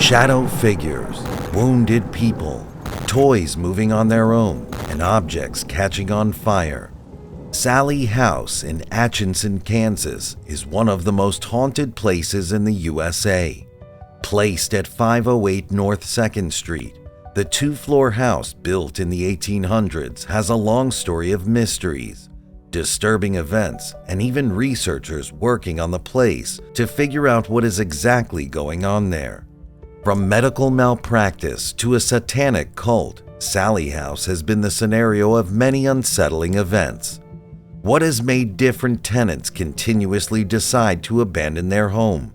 Shadow figures, wounded people, toys moving on their own, and objects catching on fire. Sallie House in Atchinson, Kansas is one of the most haunted places in the USA. Placed at 508 North 2nd Street, the two-floor house built in the 1800s has a long story of mysteries, disturbing events, and even researchers working on the place to figure out what is exactly going on there. From medical malpractice to a satanic cult, Sallie House has been the scenario of many unsettling events. What has made different tenants continuously decide to abandon their home?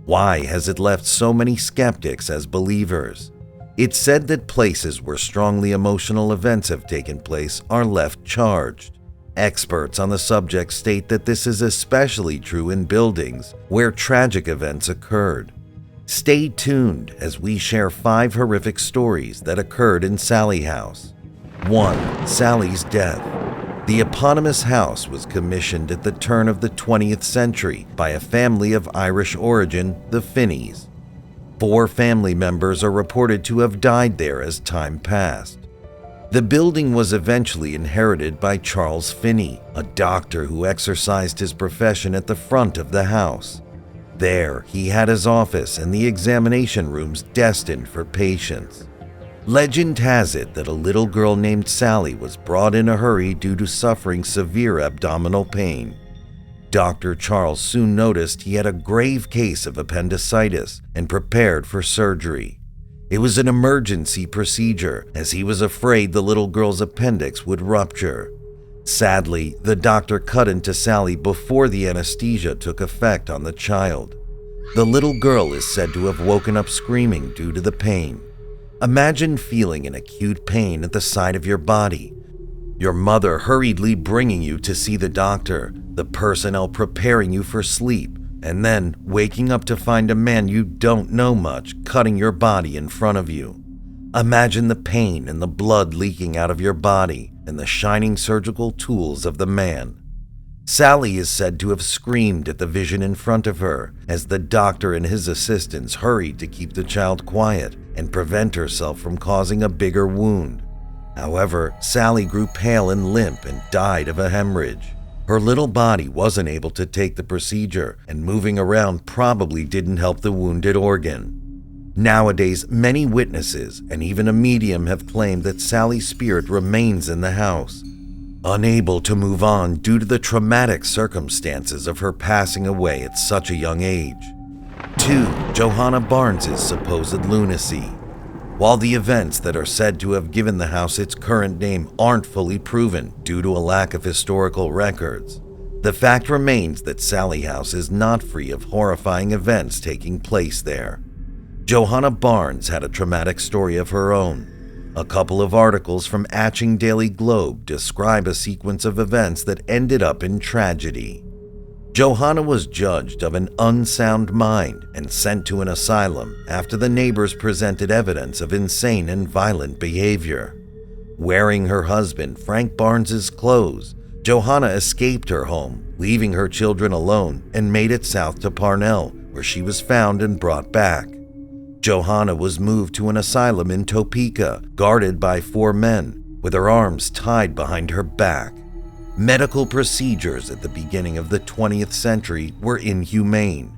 Why has it left so many skeptics as believers? It's said that places where strongly emotional events have taken place are left charged. Experts on the subject state that this is especially true in buildings where tragic events occurred. Stay tuned as we share 5 horrific stories that occurred in Sallie House. 1. Sallie's death. The eponymous house was commissioned at the turn of the 20th century by a family of Irish origin, the Finneys. 4 family members are reported to have died there as time passed. The building was eventually inherited by Charles Finney, a doctor who exercised his profession at the front of the house. There, he had his office and the examination rooms destined for patients. Legend has it that a little girl named Sallie was brought in a hurry due to suffering severe abdominal pain. Dr. Charles soon noticed he had a grave case of appendicitis and prepared for surgery. It was an emergency procedure, as he was afraid the little girl's appendix would rupture. Sadly, the doctor cut into Sallie before the anesthesia took effect on the child. The little girl is said to have woken up screaming due to the pain. Imagine feeling an acute pain at the side of your body. Your mother hurriedly bringing you to see the doctor, the personnel preparing you for sleep, and then waking up to find a man you don't know much cutting your body in front of you. Imagine the pain and the blood leaking out of your body and the shining surgical tools of the man. Sallie is said to have screamed at the vision in front of her as the doctor and his assistants hurried to keep the child quiet and prevent herself from causing a bigger wound. However, Sallie grew pale and limp and died of a hemorrhage. Her little body wasn't able to take the procedure, and moving around probably didn't help the wounded organ. Nowadays, many witnesses and even a medium have claimed that Sallie's spirit remains in the house, unable to move on due to the traumatic circumstances of her passing away at such a young age. 2. Johanna Barnes's supposed lunacy. While the events that are said to have given the house its current name aren't fully proven due to a lack of historical records, the fact remains that Sallie House is not free of horrifying events taking place there. Johanna Barnes had a traumatic story of her own. A couple of articles from Atchinson Daily Globe describe a sequence of events that ended up in tragedy. Johanna was judged of an unsound mind and sent to an asylum after the neighbors presented evidence of insane and violent behavior. Wearing her husband Frank Barnes's clothes, Johanna escaped her home, leaving her children alone, and made it south to Parnell, where she was found and brought back. Johanna was moved to an asylum in Topeka, guarded by 4 men, with her arms tied behind her back. Medical procedures at the beginning of the 20th century were inhumane.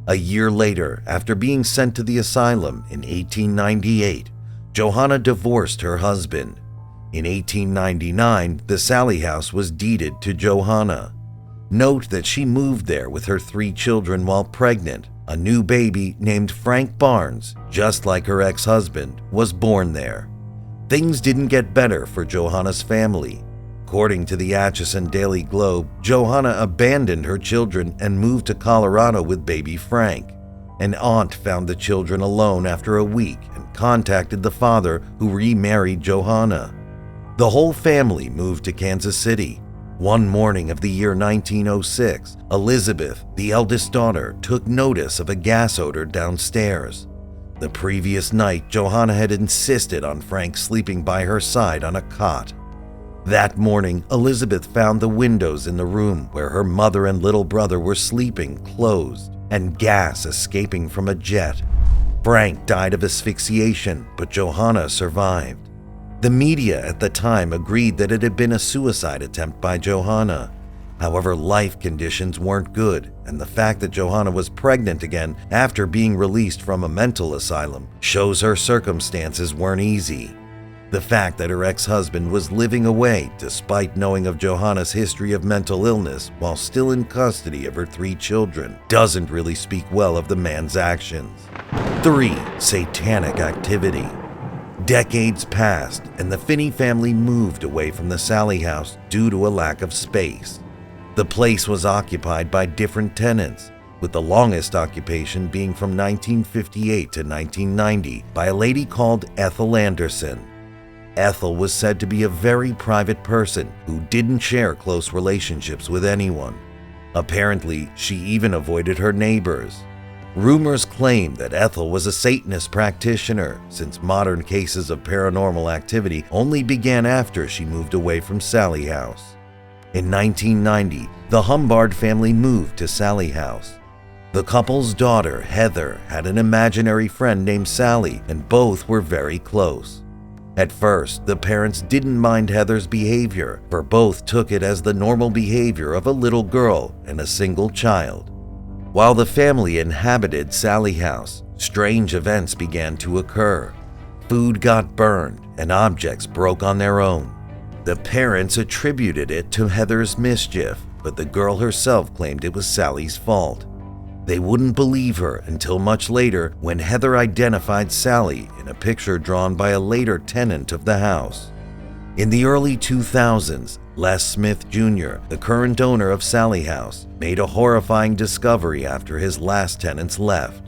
A year later, after being sent to the asylum in 1898, Johanna divorced her husband. In 1899, the Sallie House was deeded to Johanna. Note that she moved there with her 3 children while pregnant. A new baby named Frank Barnes, just like her ex-husband, was born there. Things didn't get better for Johanna's family. According to the Atchinson Daily Globe, Johanna abandoned her children and moved to Colorado with baby Frank. An aunt found the children alone after a week and contacted the father, who remarried Johanna. The whole family moved to Kansas City. One morning of the year 1906, Elizabeth, the eldest daughter, took notice of a gas odor downstairs. The previous night, Johanna had insisted on Frank sleeping by her side on a cot. That morning, Elizabeth found the windows in the room where her mother and little brother were sleeping closed, and gas escaping from a jet. Frank died of asphyxiation, but Johanna survived. The media at the time agreed that it had been a suicide attempt by Johanna. However, life conditions weren't good, and the fact that Johanna was pregnant again after being released from a mental asylum shows her circumstances weren't easy. The fact that her ex-husband was living away despite knowing of Johanna's history of mental illness while still in custody of her 3 children doesn't really speak well of the man's actions. 3. Satanic activity. Decades passed, and the Finney family moved away from the Sallie House due to a lack of space. The place was occupied by different tenants, with the longest occupation being from 1958 to 1990 by a lady called Ethel Anderson. Ethel was said to be a very private person who didn't share close relationships with anyone. Apparently, she even avoided her neighbors. Rumors claim that Ethel was a Satanist practitioner, since modern cases of paranormal activity only began after she moved away from Sallie House. In 1990, the Humbard family moved to Sallie House. The couple's daughter, Heather, had an imaginary friend named Sally, and both were very close. At first, the parents didn't mind Heather's behavior, for both took it as the normal behavior of a little girl and a single child. While the family inhabited Sallie House, strange events began to occur. Food got burned, and objects broke on their own. The parents attributed it to Heather's mischief, but the girl herself claimed it was Sally's fault. They wouldn't believe her until much later when Heather identified Sally in a picture drawn by a later tenant of the house. In the early 2000s, Les Smith Jr., the current owner of Sallie House, made a horrifying discovery after his last tenants left.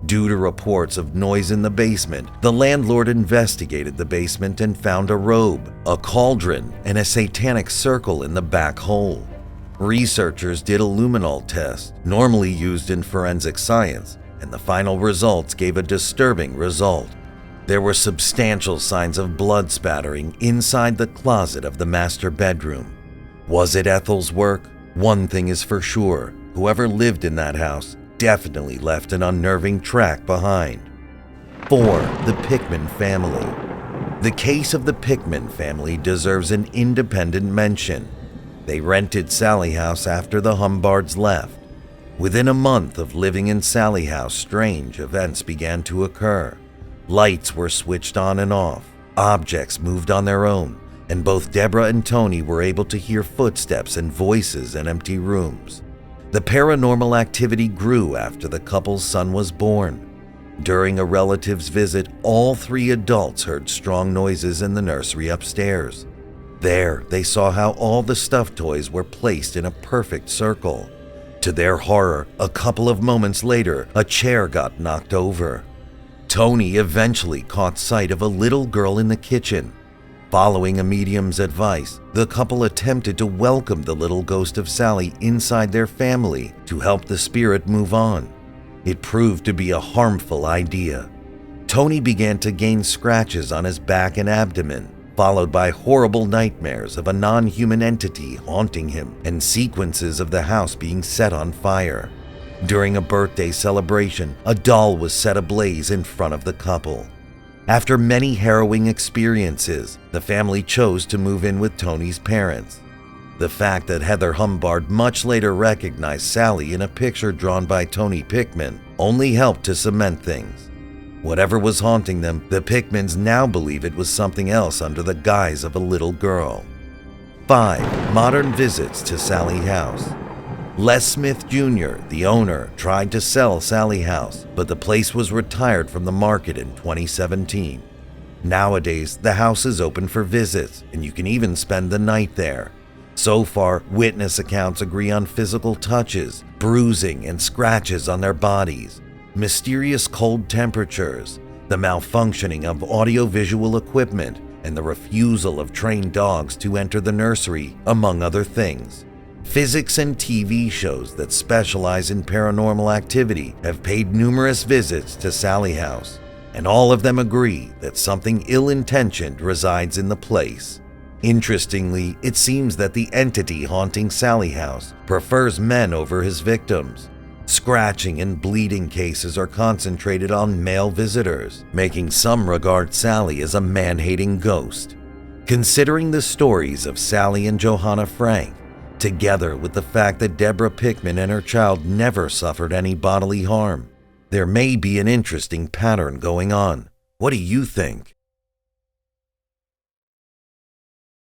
Due to reports of noise in the basement, the landlord investigated the basement and found a robe, a cauldron, and a satanic circle in the back hole. Researchers did a luminol test, normally used in forensic science, and the final results gave a disturbing result. There were substantial signs of blood spattering inside the closet of the master bedroom. Was it Ethel's work? One thing is for sure, whoever lived in that house definitely left an unnerving track behind. 4. The Pickman family. The case of the Pickman family deserves an independent mention. They rented Sallie House after the Humbards left. Within a month of living in Sallie House, strange events began to occur. Lights were switched on and off, objects moved on their own, and both Deborah and Tony were able to hear footsteps and voices in empty rooms. The paranormal activity grew after the couple's son was born. During a relative's visit, all 3 adults heard strong noises in the nursery upstairs. There, they saw how all the stuffed toys were placed in a perfect circle. To their horror, a couple of moments later, a chair got knocked over. Tony eventually caught sight of a little girl in the kitchen. Following a medium's advice, the couple attempted to welcome the little ghost of Sally inside their family to help the spirit move on. It proved to be a harmful idea. Tony began to gain scratches on his back and abdomen, followed by horrible nightmares of a non-human entity haunting him and sequences of the house being set on fire. During a birthday celebration, a doll was set ablaze in front of the couple. After many harrowing experiences, the family chose to move in with Tony's parents. The fact that Heather Humbard much later recognized Sally in a picture drawn by Tony Pickman only helped to cement things. Whatever was haunting them, the Pickmans now believe it was something else under the guise of a little girl. 5. Modern visits to Sallie House. Les Smith Jr., the owner, tried to sell Sallie House, but the place was retired from the market in 2017. Nowadays, the house is open for visits, and you can even spend the night there. So far, witness accounts agree on physical touches, bruising, and scratches on their bodies, mysterious cold temperatures, the malfunctioning of audiovisual equipment, and the refusal of trained dogs to enter the nursery, among other things. Physics and TV shows that specialize in paranormal activity have paid numerous visits to Sallie House, and all of them agree that something ill-intentioned resides in the place. Interestingly, it seems that the entity haunting Sallie House prefers men over his victims. Scratching and bleeding cases are concentrated on male visitors, making some regard Sallie as a man-hating ghost. Considering the stories of Sallie and Johanna Frank, together with the fact that Deborah Pickman and her child never suffered any bodily harm, there may be an interesting pattern going on. What do you think?